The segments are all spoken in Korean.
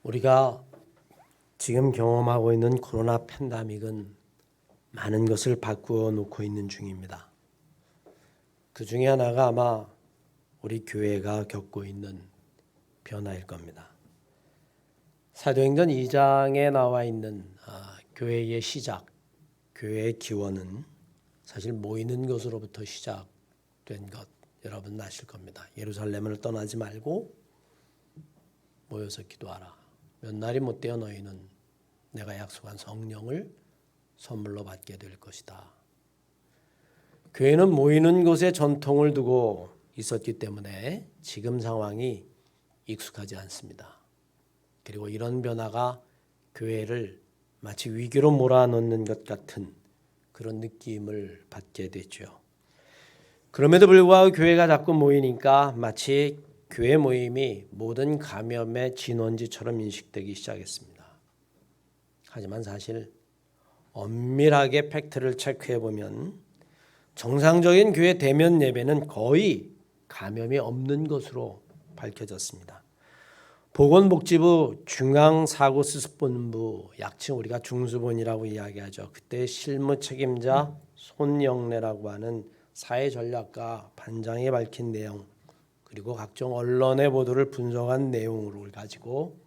우리가 지금 경험하고 있는 코로나 팬데믹은 많은 것을 바꾸어 놓고 있는 중입니다. 그 중에 하나가 아마 우리 교회가 겪고 있는 변화일 겁니다. 사도행전 2장에 나와 있는 교회의 시작, 교회의 기원은 사실 모이는 것으로부터 시작된 것 여러분 아실 겁니다. 예루살렘을 떠나지 말고 모여서 기도하라. 몇 날이 못 되어 너희는 내가 약속한 성령을 선물로 받게 될 것이다. 교회는 모이는 곳에 전통을 두고 있었기 때문에 지금 상황이 익숙하지 않습니다. 그리고 이런 변화가 교회를 마치 위기로 몰아넣는 것 같은 그런 느낌을 받게 되죠. 그럼에도 불구하고 교회가 자꾸 모이니까 마치 교회 모임이 모든 감염의 진원지처럼 인식되기 시작했습니다. 하지만 사실 엄밀하게 팩트를 체크해 보면 정상적인 교회 대면 예배는 거의 감염이 없는 것으로 밝혀졌습니다. 보건복지부 중앙사고수습본부, 약칭 우리가 중수본이라고 이야기하죠. 그때 실무 책임자 손영래라고 하는 사회전략가 반장이 밝힌 내용, 그리고 각종 언론의 보도를 분석한 내용을 가지고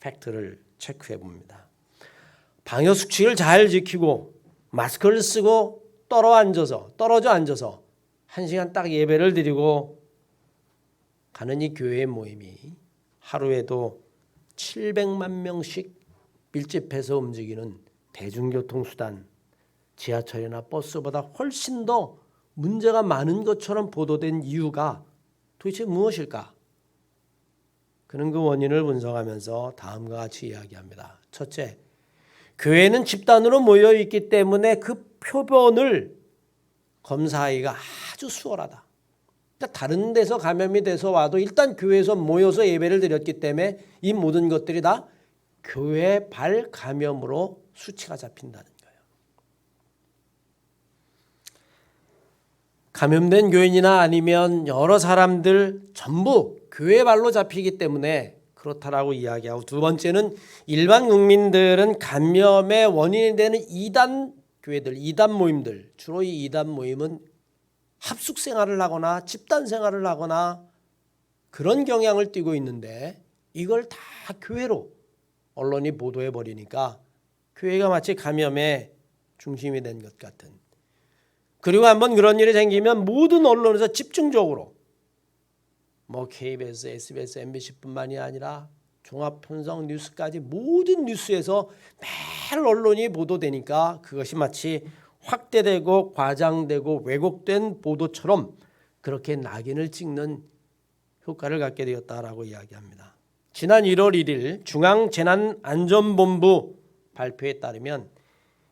팩트를 체크해 봅니다. 방역 수칙을 잘 지키고 마스크를 쓰고 떨어져 앉아서 1시간 딱 예배를 드리고 가는 이 교회의 모임이 하루에도 700만 명씩 밀집해서 움직이는 대중교통수단, 지하철이나 버스보다 훨씬 더 문제가 많은 것처럼 보도된 이유가 도대체 무엇일까? 그는 그 원인을 분석하면서 다음과 같이 이야기합니다. 첫째, 교회는 집단으로 모여 있기 때문에 그 표본을 검사하기가 아주 수월하다. 그러니까 다른 데서 감염이 돼서 와도 일단 교회에서 모여서 예배를 드렸기 때문에 이 모든 것들이 다 교회 발 감염으로 수치가 잡힌다는 거예요. 감염된 교인이나 아니면 여러 사람들 전부 교회 발로 잡히기 때문에 그렇다라고 이야기하고, 두 번째는 일반 국민들은 감염의 원인이 되는 이단 교회들, 이단 모임들, 주로 이 이단 모임은 합숙 생활을 하거나 집단 생활을 하거나 그런 경향을 띠고 있는데 이걸 다 교회로 언론이 보도해 버리니까 교회가 마치 감염의 중심이 된 것 같은. 그리고 한번 그런 일이 생기면 모든 언론에서 집중적으로 KBS, SBS, MBC뿐만이 아니라 종합편성 뉴스까지 모든 뉴스에서 매일 언론이 보도되니까 그것이 마치 확대되고 과장되고 왜곡된 보도처럼 그렇게 낙인을 찍는 효과를 갖게 되었다라고 이야기합니다. 지난 1월 1일 중앙재난안전본부 발표에 따르면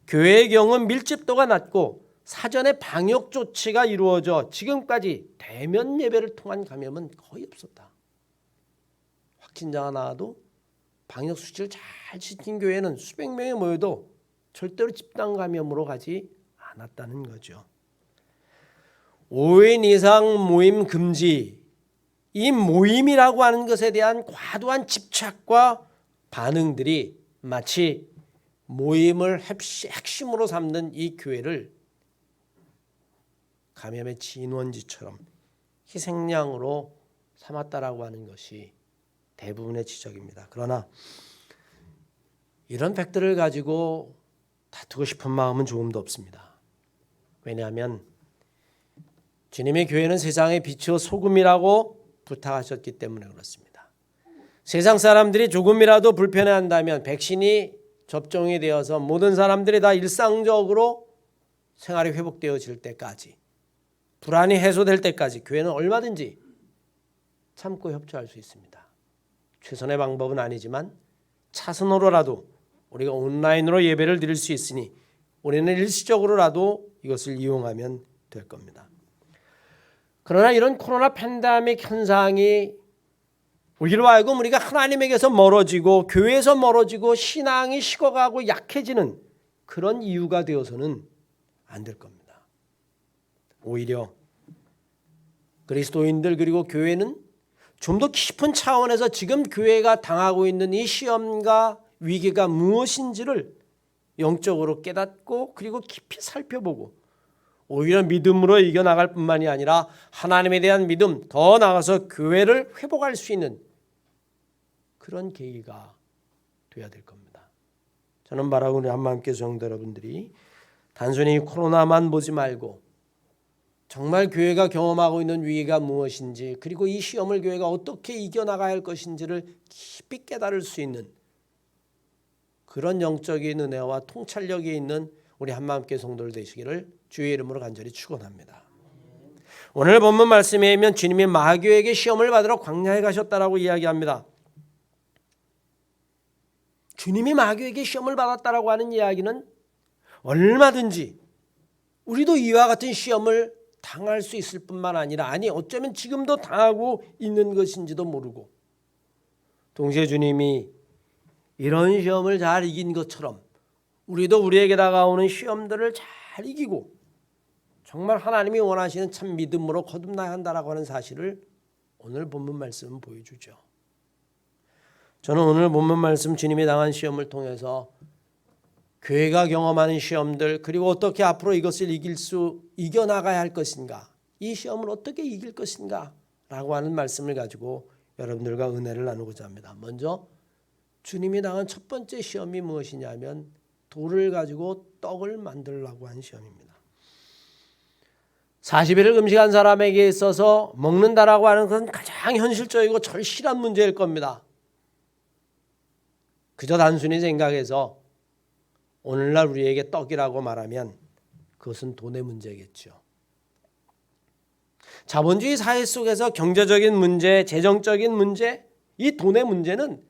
교회의 경우 밀집도가 낮고 사전에 방역 조치가 이루어져 지금까지 대면 예배를 통한 감염은 거의 없었다. 확진자가 나와도 방역 수칙을 잘 지킨 교회는 수백 명이 모여도 절대로 집단 감염으로 가지 않았다는 거죠. 5인 이상 모임 금지, 이 모임이라고 하는 것에 대한 과도한 집착과 반응들이 마치 모임을 핵심으로 삼는 이 교회를 감염의 진원지처럼 희생양으로 삼았다라고 하는 것이 대부분의 지적입니다. 그러나 이런 팩트를 가지고 다투고 싶은 마음은 조금도 없습니다. 왜냐하면 주님의 교회는 세상의 빛이요 소금이라고 부탁하셨기 때문에 그렇습니다. 세상 사람들이 조금이라도 불편해한다면 백신이 접종이 되어서 모든 사람들이 다 일상적으로 생활이 회복되어질 때까지, 불안이 해소될 때까지 교회는 얼마든지 참고 협조할 수 있습니다. 최선의 방법은 아니지만 차선으로라도 우리가 온라인으로 예배를 드릴 수 있으니 우리는 일시적으로라도 이것을 이용하면 될 겁니다. 그러나 이런 코로나 팬데믹 현상이 우리로 하여금 우리가 하나님에게서 멀어지고 교회에서 멀어지고 신앙이 식어가고 약해지는 그런 이유가 되어서는 안 될 겁니다. 오히려 그리스도인들 그리고 교회는 좀 더 깊은 차원에서 지금 교회가 당하고 있는 이 시험과 위기가 무엇인지를 영적으로 깨닫고 그리고 깊이 살펴보고 오히려 믿음으로 이겨나갈 뿐만이 아니라 하나님에 대한 믿음, 더 나아가서 교회를 회복할 수 있는 그런 계기가 되어야 될 겁니다. 저는 바라고 우리 한마음교회 성도 여러분들이 단순히 코로나만 보지 말고 정말 교회가 경험하고 있는 위기가 무엇인지 그리고 이 시험을 교회가 어떻게 이겨나가야 할 것인지를 깊이 깨달을 수 있는 그런 영적인 은혜와 통찰력이 있는 우리 한마음교회 성도들 되시기를 주의 이름으로 간절히 축원합니다. 오늘 본문 말씀에 보면 주님이 마귀에게 시험을 받으러 광야에 가셨다라고 이야기합니다. 주님이 마귀에게 시험을 받았다라고 하는 이야기는 얼마든지 우리도 이와 같은 시험을 당할 수 있을 뿐만 아니라 어쩌면 지금도 당하고 있는 것인지도 모르고 동시에 주님이 이런 시험을 잘 이긴 것처럼 우리도 우리에게 다가오는 시험들을 잘 이기고 정말 하나님이 원하시는 참 믿음으로 거듭나야 한다라고 하는 사실을 오늘 본문 말씀은 보여주죠. 저는 오늘 본문 말씀 주님이 당한 시험을 통해서 교회가 경험하는 시험들 그리고 어떻게 앞으로 이것을 이겨나가야 할 것인가 이 시험을 어떻게 이길 것인가 라고 하는 말씀을 가지고 여러분들과 은혜를 나누고자 합니다. 먼저 주님이 당한 첫 번째 시험이 무엇이냐면 돌을 가지고 떡을 만들려고 한 시험입니다. 40일을 금식한 사람에게 있어서 먹는다라고 하는 것은 가장 현실적이고 절실한 문제일 겁니다. 그저 단순히 생각해서 오늘날 우리에게 떡이라고 말하면 그것은 돈의 문제겠죠. 자본주의 사회 속에서 경제적인 문제, 재정적인 문제, 이 돈의 문제는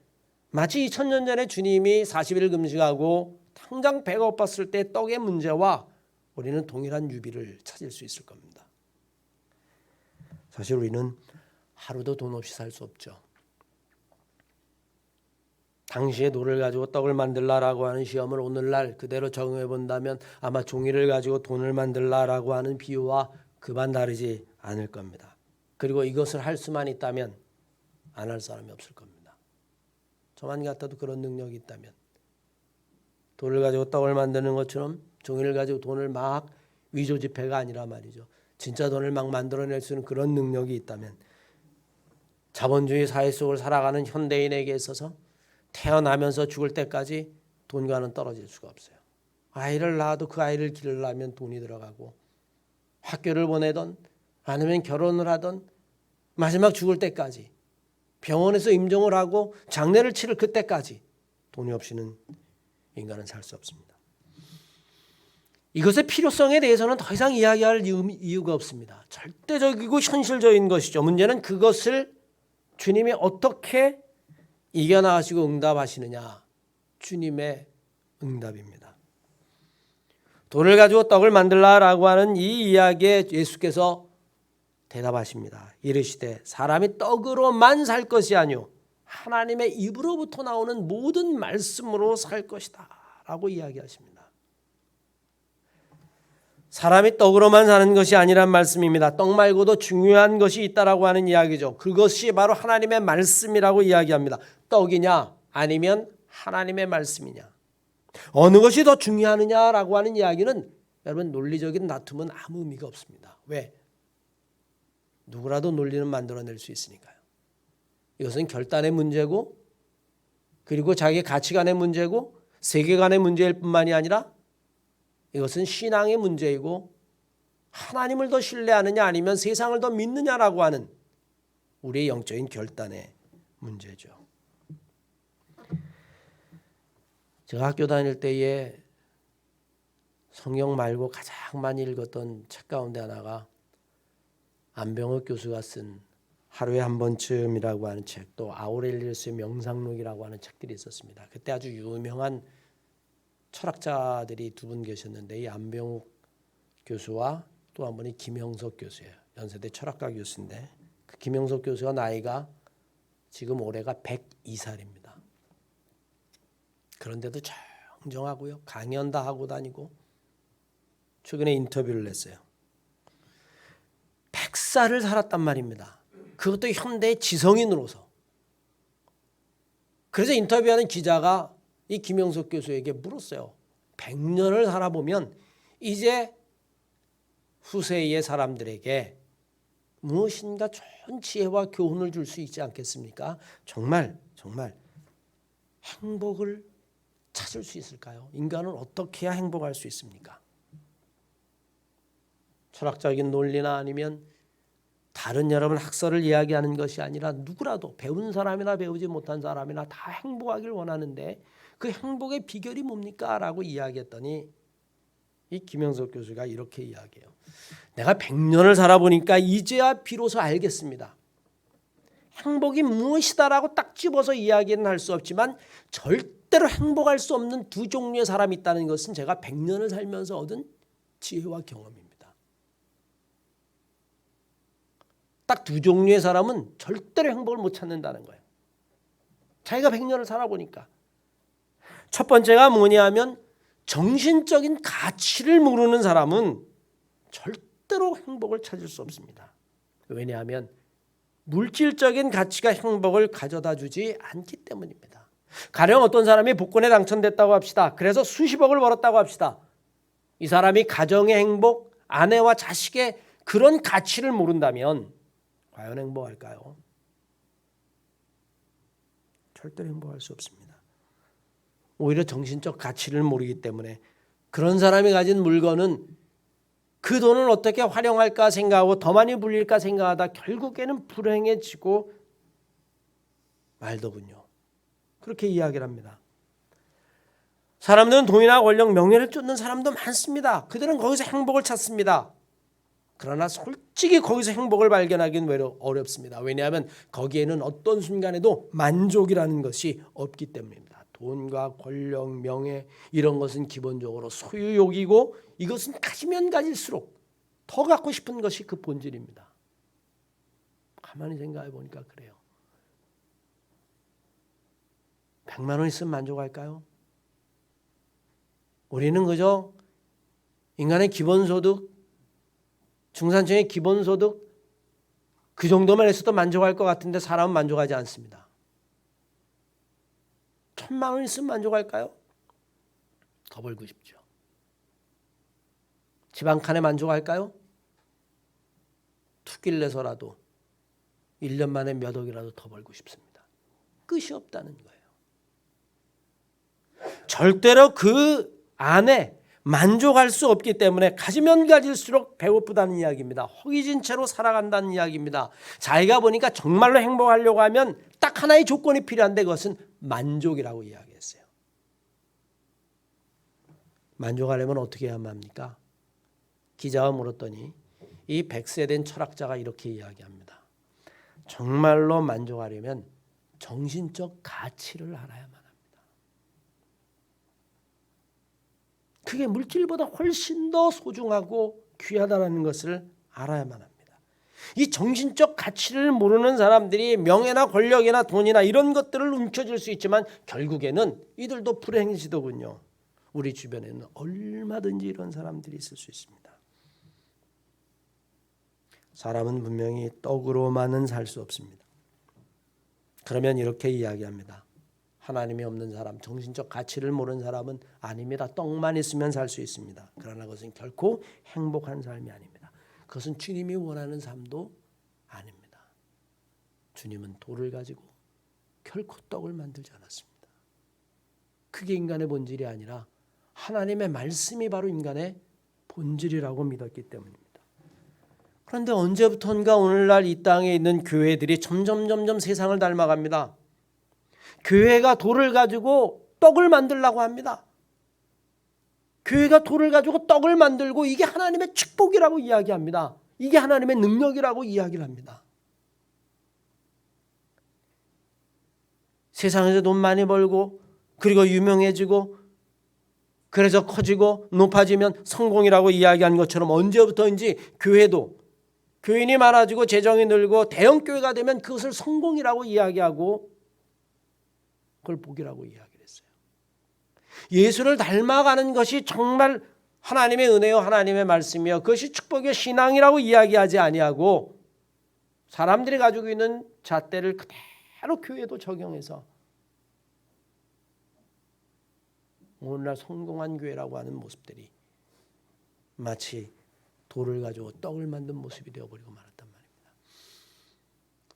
마치 2000년 전에 주님이 40일 금식하고 당장 배가 고팠을 때 떡의 문제와 우리는 동일한 유비를 찾을 수 있을 겁니다. 사실 우리는 하루도 돈 없이 살 수 없죠. 당시에 돌을 가지고 떡을 만들라라고 하는 시험을 오늘날 그대로 적용해 본다면 아마 종이를 가지고 돈을 만들라라고 하는 비유와 그만 다르지 않을 겁니다. 그리고 이것을 할 수만 있다면 안 할 사람이 없을 겁니다. 저만 같아도 그런 능력이 있다면 돌을 가지고 떡을 만드는 것처럼 종이를 가지고 돈을 막 위조 지폐가 아니라 말이죠. 진짜 돈을 막 만들어낼 수 있는 그런 능력이 있다면 자본주의 사회 속을 살아가는 현대인에게 있어서 태어나면서 죽을 때까지 돈과는 떨어질 수가 없어요. 아이를 낳아도 그 아이를 기르려면 돈이 들어가고 학교를 보내던 아니면 결혼을 하던 마지막 죽을 때까지 병원에서 임종을 하고 장례를 치를 그때까지 돈이 없이는 인간은 살 수 없습니다. 이것의 필요성에 대해서는 더 이상 이야기할 이유가 없습니다. 절대적이고 현실적인 것이죠. 문제는 그것을 주님이 어떻게 이겨나가시고 응답하시느냐, 주님의 응답입니다. 돌을 가지고 떡을 만들라라고 하는 이 이야기에 예수께서 대답하십니다. 이르시되 사람이 떡으로만 살 것이 아니요 하나님의 입으로부터 나오는 모든 말씀으로 살 것이다 라고 이야기하십니다. 사람이 떡으로만 사는 것이 아니란 말씀입니다. 떡 말고도 중요한 것이 있다라고 하는 이야기죠. 그것이 바로 하나님의 말씀이라고 이야기합니다. 떡이냐 아니면 하나님의 말씀이냐. 어느 것이 더 중요하느냐라고 하는 이야기는 여러분 논리적인 다툼은 아무 의미가 없습니다. 왜? 누구라도 논리는 만들어낼 수 있으니까요. 이것은 결단의 문제고 그리고 자기의 가치관의 문제고 세계관의 문제일 뿐만이 아니라 이것은 신앙의 문제이고 하나님을 더 신뢰하느냐 아니면 세상을 더 믿느냐라고 하는 우리의 영적인 결단의 문제죠. 제가 학교 다닐 때에 성경 말고 가장 많이 읽었던 책 가운데 하나가 안병욱 교수가 쓴 하루에 한 번쯤이라고 하는 책, 또 아우렐리우스의 명상록이라고 하는 책들이 있었습니다. 그때 아주 유명한 철학자들이 두 분 계셨는데 이 안병욱 교수와 또 한 분이 김영석 교수예요. 연세대 철학과 교수인데 그 김영석 교수가 나이가 지금 올해가 102살입니다. 그런데도 정정하고요. 강연 다 하고 다니고 최근에 인터뷰를 했어요. 100살을 살았단 말입니다. 그것도 현대의 지성인으로서. 그래서 인터뷰하는 기자가 이 김영석 교수에게 물었어요. 100년을 살아보면 이제 후세의 사람들에게 무엇인가 좋은 지혜와 교훈을 줄 수 있지 않겠습니까? 정말 행복을 찾을 수 있을까요? 인간은 어떻게 해야 행복할 수 있습니까? 철학적인 논리나 아니면 다른 여러분 학설을 이야기하는 것이 아니라 누구라도 배운 사람이나 배우지 못한 사람이나 다 행복하길 원하는데 그 행복의 비결이 뭡니까? 라고 이야기했더니 이 김영석 교수가 이렇게 이야기해요. 내가 100년을 살아보니까 이제야 비로소 알겠습니다. 행복이 무엇이다라고 딱 집어서 이야기는 할 수 없지만 절대로 행복할 수 없는 두 종류의 사람이 있다는 것은 제가 100년을 살면서 얻은 지혜와 경험입니다. 딱 두 종류의 사람은 절대로 행복을 못 찾는다는 거예요. 자기가 100년을 살아보니까. 첫 번째가 뭐냐 하면 정신적인 가치를 모르는 사람은 절대로 행복을 찾을 수 없습니다. 왜냐하면 물질적인 가치가 행복을 가져다 주지 않기 때문입니다. 가령 어떤 사람이 복권에 당첨됐다고 합시다. 그래서 수십억을 벌었다고 합시다. 이 사람이 가정의 행복, 아내와 자식의 그런 가치를 모른다면 과연 행복할까요? 절대로 행복할 수 없습니다. 오히려 정신적 가치를 모르기 때문에 그런 사람이 가진 물건은 그 돈을 어떻게 활용할까 생각하고 더 많이 불릴까 생각하다 결국에는 불행해지고 말더군요. 그렇게 이야기를 합니다. 사람들은 돈이나 권력, 명예를 쫓는 사람도 많습니다. 그들은 거기서 행복을 찾습니다. 그러나 솔직히 거기서 행복을 발견하기는 어렵습니다. 왜냐하면 거기에는 어떤 순간에도 만족이라는 것이 없기 때문입니다. 돈과 권력, 명예 이런 것은 기본적으로 소유욕이고 이것은 가지면 가질수록 더 갖고 싶은 것이 그 본질입니다. 가만히 생각해 보니까 그래요. 100만 원 있으면 만족할까요? 우리는 그저 인간의 기본소득, 중산층의 기본소득 그 정도만 했어도 만족할 것 같은데 사람은 만족하지 않습니다. 1000만 원 있으면 만족할까요? 더 벌고 싶죠. 집 한 칸에 만족할까요? 투기를 내서라도 1년 만에 몇 억이라도 더 벌고 싶습니다. 끝이 없다는 거예요. 절대로 그 안에 만족할 수 없기 때문에 가지면 가질수록 배고프다는 이야기입니다. 허기진 채로 살아간다는 이야기입니다. 자기가 보니까 정말로 행복하려고 하면 딱 하나의 조건이 필요한데 그것은 만족이라고 이야기했어요. 만족하려면 어떻게 해야만 합니까? 기자가 물었더니 이 100세 된 철학자가 이렇게 이야기합니다. 정말로 만족하려면 정신적 가치를 알아야만 합니다. 그게 물질보다 훨씬 더 소중하고 귀하다는 것을 알아야만 합니다. 이 정신적 가치를 모르는 사람들이 명예나 권력이나 돈이나 이런 것들을 움켜쥘 수 있지만 결국에는 이들도 불행해지더군요. 우리 주변에는 얼마든지 이런 사람들이 있을 수 있습니다. 사람은 분명히 떡으로만은 살 수 없습니다. 그러면 이렇게 이야기합니다. 하나님이 없는 사람, 정신적 가치를 모르는 사람은 아닙니다. 떡만 있으면 살 수 있습니다. 그러나 그것은 결코 행복한 삶이 아닙니다. 그것은 주님이 원하는 삶도 아닙니다. 주님은 돌을 가지고 결코 떡을 만들지 않았습니다. 그게 인간의 본질이 아니라 하나님의 말씀이 바로 인간의 본질이라고 믿었기 때문입니다. 그런데 언제부턴가 오늘날 이 땅에 있는 교회들이 점점 세상을 닮아갑니다. 교회가 돌을 가지고 떡을 만들려고 합니다. 교회가 돌을 가지고 떡을 만들고 이게 하나님의 축복이라고 이야기합니다. 이게 하나님의 능력이라고 이야기를 합니다. 세상에서 돈 많이 벌고 그리고 유명해지고 그래서 커지고 높아지면 성공이라고 이야기한 것처럼 언제부터인지 교회도 교인이 많아지고 재정이 늘고 대형 교회가 되면 그것을 성공이라고 이야기하고 그걸 복이라고 이야기를 했어요. 예수를 닮아가는 것이 정말 하나님의 은혜요 하나님의 말씀이요 그것이 축복이요 신앙이라고 이야기하지 아니하고 사람들이 가지고 있는 잣대를 그대로 교회도 적용해서 오늘날 성공한 교회라고 하는 모습들이 마치 돌을 가지고 떡을 만든 모습이 되어버리고 말았단 말입니다.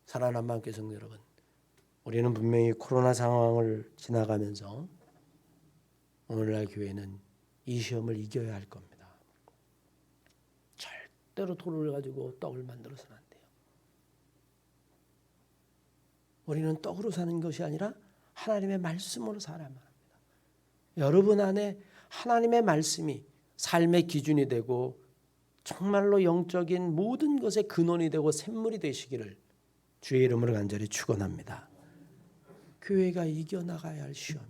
사랑하는 한마음교회 성도 여러분, 우리는 분명히 코로나 상황을 지나가면서 오늘날 교회는 이 시험을 이겨야 할 겁니다. 절대로 돌을 가지고 떡을 만들어서는 안 돼요. 우리는 떡으로 사는 것이 아니라 하나님의 말씀으로 살아야만 합니다. 여러분 안에 하나님의 말씀이 삶의 기준이 되고 정말로 영적인 모든 것의 근원이 되고 샘물이 되시기를 주의 이름으로 간절히 축원합니다. 교회가 이겨나가야 할 시험이에요.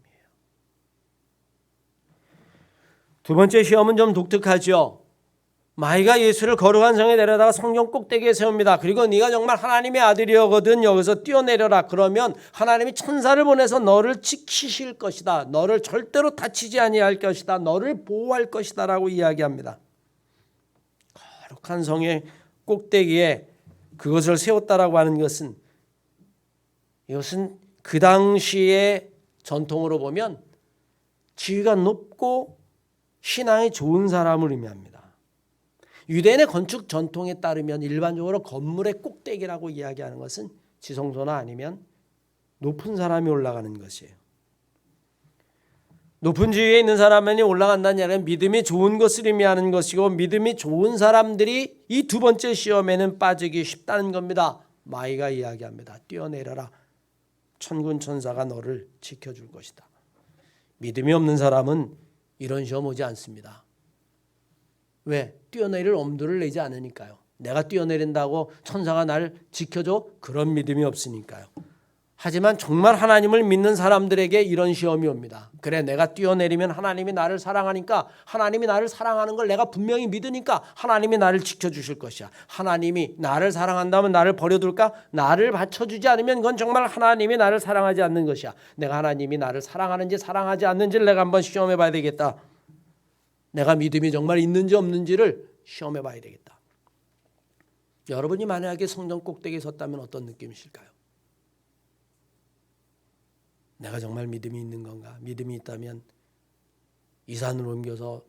두 번째 시험은 좀 독특하죠. 마귀가 예수를 거룩한 성에 데려다가 성전 꼭대기에 세웁니다. 그리고 네가 정말 하나님의 아들이거든 여기서 뛰어내려라. 그러면 하나님이 천사를 보내서 너를 지키실 것이다. 너를 절대로 다치지 아니할 것이다. 너를 보호할 것이다 라고 이야기합니다. 거룩한 성의 꼭대기에 그것을 세웠다라고 하는 것은 이것은 그 당시의 전통으로 보면 지위가 높고 신앙이 좋은 사람을 의미합니다. 유대인의 건축 전통에 따르면 일반적으로 건물의 꼭대기라고 이야기하는 것은 지성소나 아니면 높은 사람이 올라가는 것이에요. 높은 지위에 있는 사람이 올라간다는 얘기는 믿음이 좋은 것을 의미하는 것이고 믿음이 좋은 사람들이 이 두 번째 시험에는 빠지기 쉽다는 겁니다. 마귀가 이야기합니다. 뛰어내려라. 천군 천사가 너를 지켜줄 것이다. 믿음이 없는 사람은 이런 시험 오지 않습니다. 왜? 뛰어내릴 엄두를 내지 않으니까요. 내가 뛰어내린다고 천사가 날 지켜줘? 그런 믿음이 없으니까요. 하지만 정말 하나님을 믿는 사람들에게 이런 시험이 옵니다. 그래, 내가 뛰어내리면 하나님이 나를 사랑하니까, 하나님이 나를 사랑하는 걸 내가 분명히 믿으니까 하나님이 나를 지켜주실 것이야. 하나님이 나를 사랑한다면 나를 버려둘까? 나를 받쳐주지 않으면 그건 정말 하나님이 나를 사랑하지 않는 것이야. 내가 하나님이 나를 사랑하는지 사랑하지 않는지를 내가 한번 시험해 봐야 되겠다. 내가 믿음이 정말 있는지 없는지를 시험해 봐야 되겠다. 여러분이 만약에 성전 꼭대기에 섰다면 어떤 느낌이실까요? 내가 정말 믿음이 있는 건가? 믿음이 있다면 이 산으로 옮겨서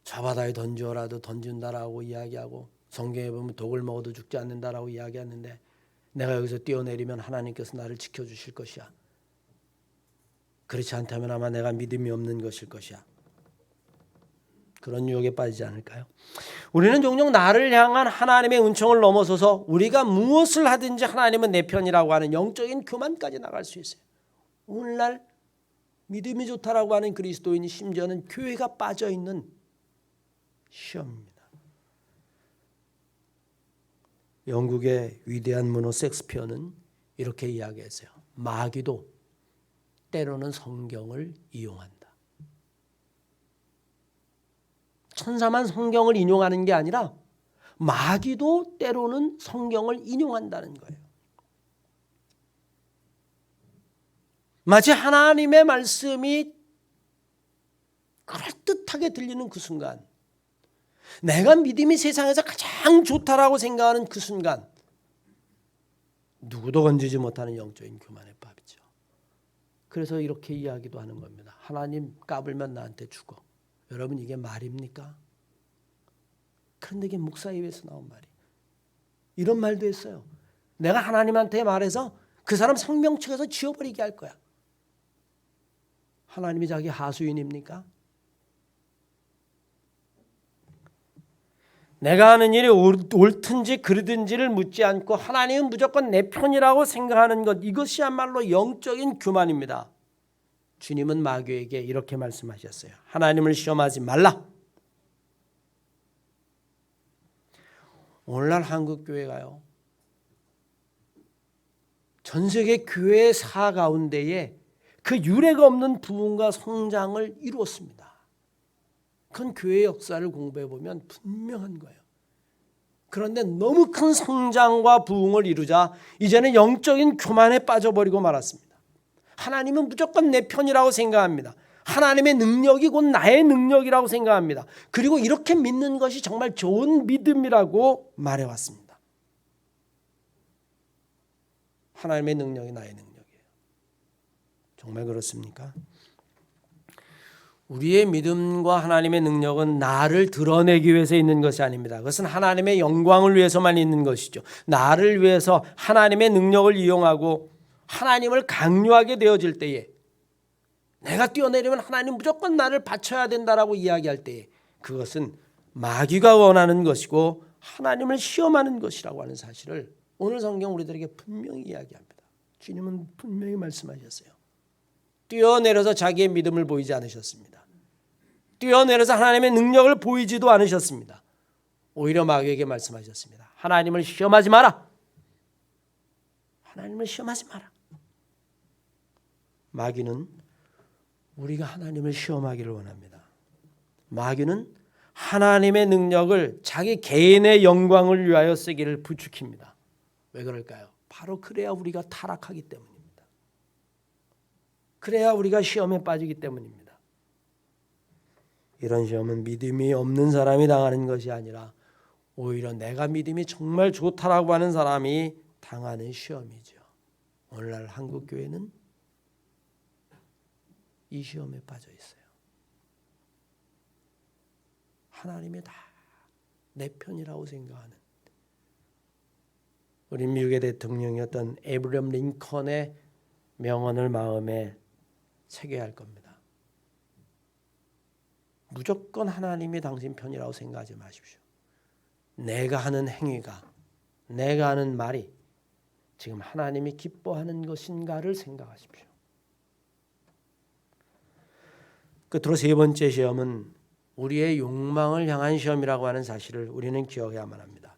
저 바다에 던져라도 던진다라고 이야기하고 성경에 보면 독을 먹어도 죽지 않는다라고 이야기하는데 내가 여기서 뛰어내리면 하나님께서 나를 지켜주실 것이야. 그렇지 않다면 아마 내가 믿음이 없는 것일 것이야. 그런 유혹에 빠지지 않을까요? 우리는 종종 나를 향한 하나님의 은총을 넘어서서 우리가 무엇을 하든지 하나님은 내 편이라고 하는 영적인 교만까지 나갈 수 있어요. 오늘날 믿음이 좋다라고 하는 그리스도인이 심지어는 교회가 빠져있는 시험입니다. 영국의 위대한 문호 섹스피어는 이렇게 이야기했어요. 마귀도 때로는 성경을 이용한다. 천사만 성경을 인용하는 게 아니라 마귀도 때로는 성경을 인용한다는 거예요. 마치 하나님의 말씀이 그럴듯하게 들리는 그 순간, 내가 믿음이 세상에서 가장 좋다라고 생각하는 그 순간, 누구도 건지지 못하는 영적인 교만의 법이죠. 그래서 이렇게 이야기도 하는 겁니다. 하나님 까불면 나한테 죽어. 여러분, 이게 말입니까? 그런데 이게 목사 입에서 나온 말이. 이런 말도 했어요. 내가 하나님한테 말해서 그 사람 생명책에서 지워버리게 할 거야. 하나님이 자기 하수인입니까? 내가 하는 일이 옳든지 그르든지를 묻지 않고 하나님은 무조건 내 편이라고 생각하는 것, 이것이야말로 영적인 교만입니다. 주님은 마귀에게 이렇게 말씀하셨어요. 하나님을 시험하지 말라. 오늘날 한국교회가요, 전 세계 교회사 가운데에 그 유례가 없는 부흥과 성장을 이루었습니다. 그건 교회 역사를 공부해 보면 분명한 거예요. 그런데 너무 큰 성장과 부흥을 이루자 이제는 영적인 교만에 빠져버리고 말았습니다. 하나님은 무조건 내 편이라고 생각합니다. 하나님의 능력이 곧 나의 능력이라고 생각합니다. 그리고 이렇게 믿는 것이 정말 좋은 믿음이라고 말해왔습니다. 하나님의 능력이 나의 능력이에요. 정말 그렇습니까? 우리의 믿음과 하나님의 능력은 나를 드러내기 위해서 있는 것이 아닙니다. 그것은 하나님의 영광을 위해서만 있는 것이죠. 나를 위해서 하나님의 능력을 이용하고 하나님을 강요하게 되어질 때에, 내가 뛰어내리면 하나님 무조건 나를 바쳐야 된다라고 이야기할 때에, 그것은 마귀가 원하는 것이고 하나님을 시험하는 것이라고 하는 사실을 오늘 성경 우리들에게 분명히 이야기합니다. 주님은 분명히 말씀하셨어요. 뛰어내려서 자기의 믿음을 보이지 않으셨습니다. 뛰어내려서 하나님의 능력을 보이지도 않으셨습니다. 오히려 마귀에게 말씀하셨습니다. 하나님을 시험하지 마라. 하나님을 시험하지 마라. 마귀는 우리가 하나님을 시험하기를 원합니다. 마귀는 하나님의 능력을 자기 개인의 영광을 위하여 쓰기를 부추깁니다. 왜 그럴까요? 바로 그래야 우리가 타락하기 때문입니다. 그래야 우리가 시험에 빠지기 때문입니다. 이런 시험은 믿음이 없는 사람이 당하는 것이 아니라 오히려 내가 믿음이 정말 좋다라고 하는 사람이 당하는 시험이죠. 오늘날 한국교회는 이 시험에 빠져 있어요. 하나님이 다 내 편이라고 생각하는, 우리 미국의 대통령이었던 에이브러함 링컨의 명언을 마음에 새겨야 할 겁니다. 무조건 하나님이 당신 편이라고 생각하지 마십시오. 내가 하는 행위가, 내가 하는 말이 지금 하나님이 기뻐하는 것인가를 생각하십시오. 끝으로 세 번째 시험은 우리의 욕망을 향한 시험이라고 하는 사실을 우리는 기억해야만 합니다.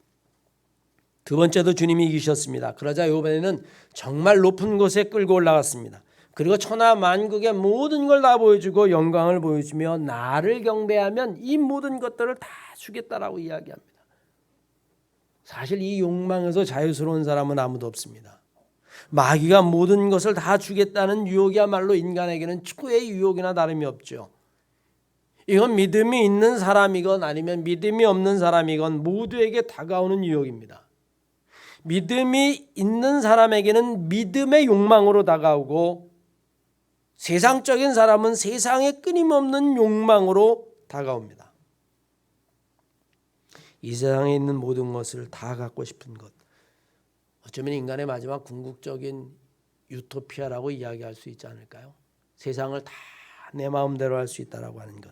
두 번째도 주님이 이기셨습니다. 그러자 이번에는 정말 높은 곳에 끌고 올라갔습니다. 그리고 천하 만국의 모든 걸 다 보여주고 영광을 보여주며 나를 경배하면 이 모든 것들을 다 주겠다라고 이야기합니다. 사실 이 욕망에서 자유스러운 사람은 아무도 없습니다. 마귀가 모든 것을 다 주겠다는 유혹이야말로 인간에게는 축구의 유혹이나 다름이 없죠. 이건 믿음이 있는 사람이건 아니면 믿음이 없는 사람이건 모두에게 다가오는 유혹입니다. 믿음이 있는 사람에게는 믿음의 욕망으로 다가오고, 세상적인 사람은 세상의 끊임없는 욕망으로 다가옵니다. 이 세상에 있는 모든 것을 다 갖고 싶은 것, 어쩌면 인간의 마지막 궁극적인 유토피아라고 이야기할 수 있지 않을까요? 세상을 다 내 마음대로 할 수 있다라고 하는 것.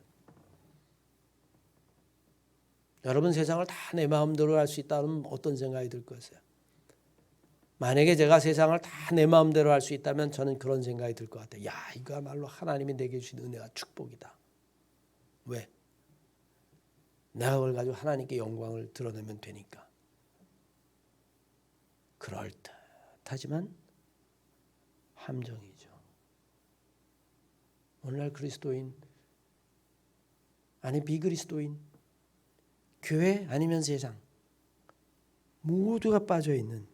여러분, 세상을 다 내 마음대로 할 수 있다면 어떤 생각이 들 거세요? 만약에 제가 세상을 다 내 마음대로 할 수 있다면 저는 그런 생각이 들 것 같아요. 야, 이거야말로 하나님이 내게 주신 은혜가 축복이다. 왜? 내가 그걸 가지고 하나님께 영광을 드러내면 되니까. 그럴듯하지만 함정이죠. 오늘날 그리스도인, 아니 비그리스도인, 교회 아니면 세상, 모두가 빠져 있는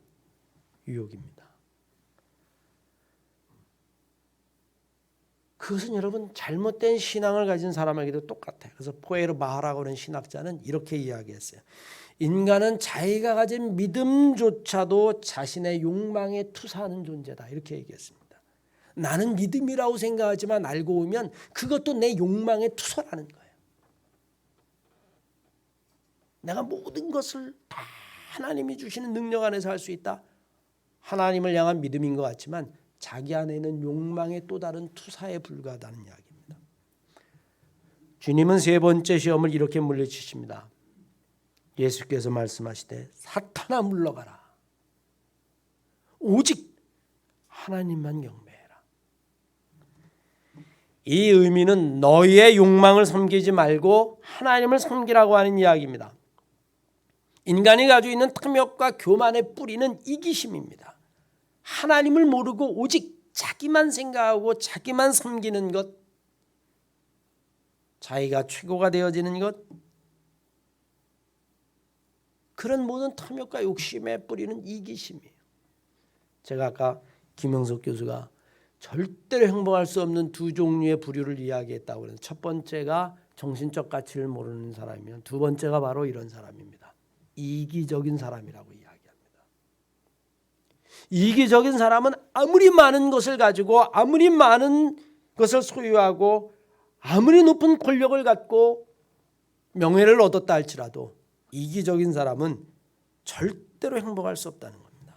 유혹입니다. 그것은 여러분 잘못된 신앙을 가진 사람에게도 똑같아요. 그래서 포에르 마하라고 하는 신학자는 이렇게 이야기했어요. 인간은 자기가 가진 믿음조차도 자신의 욕망에 투사하는 존재다, 이렇게 얘기했습니다. 나는 믿음이라고 생각하지만 알고 보면 그것도 내 욕망에 투사하는 거예요. 내가 모든 것을 다 하나님이 주시는 능력 안에서 할 수 있다. 하나님을 향한 믿음인 것 같지만 자기 안에 있는 욕망의 또 다른 투사에 불과하다는 이야기입니다. 주님은 세 번째 시험을 이렇게 물리치십니다. 예수께서 말씀하시되 사탄아 물러가라. 오직 하나님만 경배해라. 이 의미는 너희의 욕망을 섬기지 말고 하나님을 섬기라고 하는 이야기입니다. 인간이 가지고 있는 탐욕과 교만의 뿌리는 이기심입니다. 하나님을 모르고 오직 자기만 생각하고 자기만 섬기는 것, 자기가 최고가 되어지는 것, 그런 모든 탐욕과 욕심의 뿌리는 이기심이에요. 제가 아까 김영석 교수가 절대로 행복할 수 없는 두 종류의 부류를 이야기했다고 그래서 첫 번째가 정신적 가치를 모르는 사람이면 두 번째가 바로 이런 사람입니다. 이기적인 사람이라고 이야기합니다. 이기적인 사람은 아무리 많은 것을 가지고 아무리 많은 것을 소유하고 아무리 높은 권력을 갖고 명예를 얻었다 할지라도 이기적인 사람은 절대로 행복할 수 없다는 겁니다.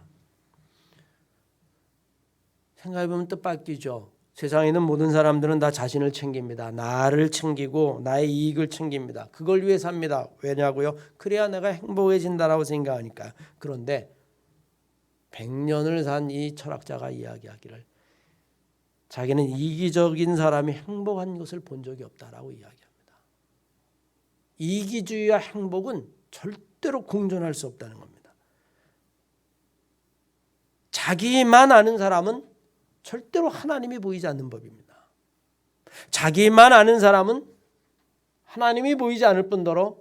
생각해보면 뜻밖이죠. 세상에 있는 모든 사람들은 다 자신을 챙깁니다. 나를 챙기고 나의 이익을 챙깁니다. 그걸 위해 삽니다. 왜냐고요? 그래야 내가 행복해진다라고 생각하니까. 그런데 100년을 산 이 철학자가 이야기하기를 자기는 이기적인 사람이 행복한 것을 본 적이 없다라고 이야기합니다. 이기주의와 행복은 절대로 공존할 수 없다는 겁니다. 자기만 아는 사람은 절대로 하나님이 보이지 않는 법입니다. 자기만 아는 사람은 하나님이 보이지 않을 뿐더러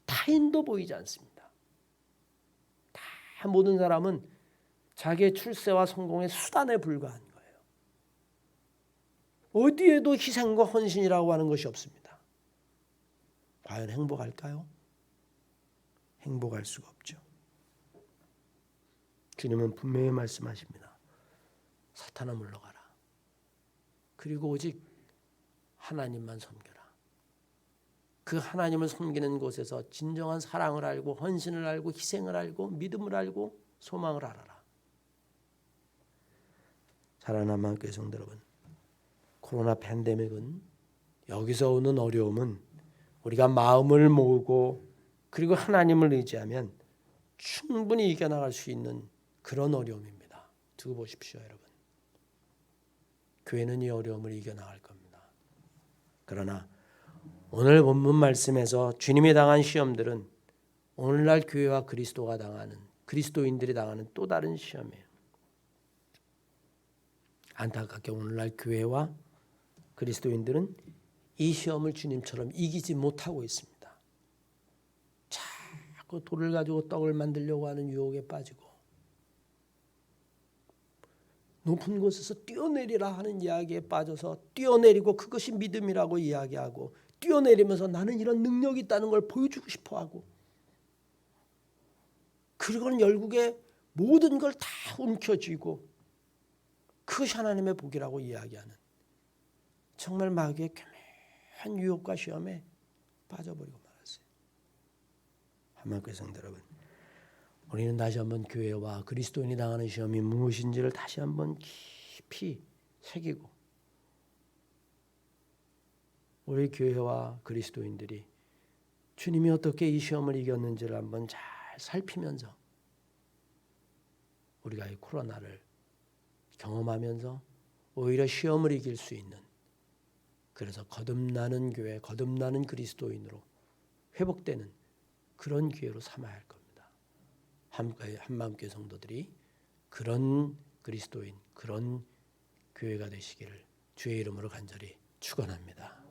타인도 보이지 않습니다. 다 모든 사람은 자기의 출세와 성공의 수단에 불과한 거예요. 어디에도 희생과 헌신이라고 하는 것이 없습니다. 과연 행복할까요? 행복할 수가 없죠. 주님은 분명히 말씀하십니다. 사탄아 물러가라. 그리고 오직 하나님만 섬겨라. 그 하나님을 섬기는 곳에서 진정한 사랑을 알고 헌신을 알고 희생을 알고 믿음을 알고 소망을 알아라. 사랑하는 한마음교회 성도 여러분, 코로나 팬데믹은 여기서 오는 어려움은 우리가 마음을 모으고 그리고 하나님을 의지하면 충분히 이겨나갈 수 있는 그런 어려움입니다. 두고 보십시오, 여러분. 교회는 이 어려움을 이겨나갈 겁니다. 그러나 오늘 본문 말씀에서 주님이 당한 시험들은 오늘날 교회와 그리스도가 당하는, 그리스도인들이 당하는 또 다른 시험이에요. 안타깝게 오늘날 교회와 그리스도인들은 이 시험을 주님처럼 이기지 못하고 있습니다. 자꾸 돌을 가지고 떡을 만들려고 하는 유혹에 빠지고 높은 곳에서 뛰어내리라 하는 이야기에 빠져서 뛰어내리고 그것이 믿음이라고 이야기하고 뛰어내리면서 나는 이런 능력이 있다는 걸 보여주고 싶어하고 그리고는 결국에 모든 걸 다 움켜쥐고 그것이 하나님의 복이라고 이야기하는 정말 마귀의 교묘한 유혹과 시험에 빠져버리고 말았어요. 한마음교회 성도 여러분, 우리는 다시 한번 교회와 그리스도인이 당하는 시험이 무엇인지를 다시 한번 깊이 새기고 우리 교회와 그리스도인들이 주님이 어떻게 이 시험을 이겼는지를 한번 잘 살피면서 우리가 이 코로나를 경험하면서 오히려 시험을 이길 수 있는, 그래서 거듭나는 교회, 거듭나는 그리스도인으로 회복되는 그런 기회로 삼아야 할 겁니다. 한마음교회 성도들이 그런 그리스도인, 그런 교회가 되시기를 주의 이름으로 간절히 축원합니다.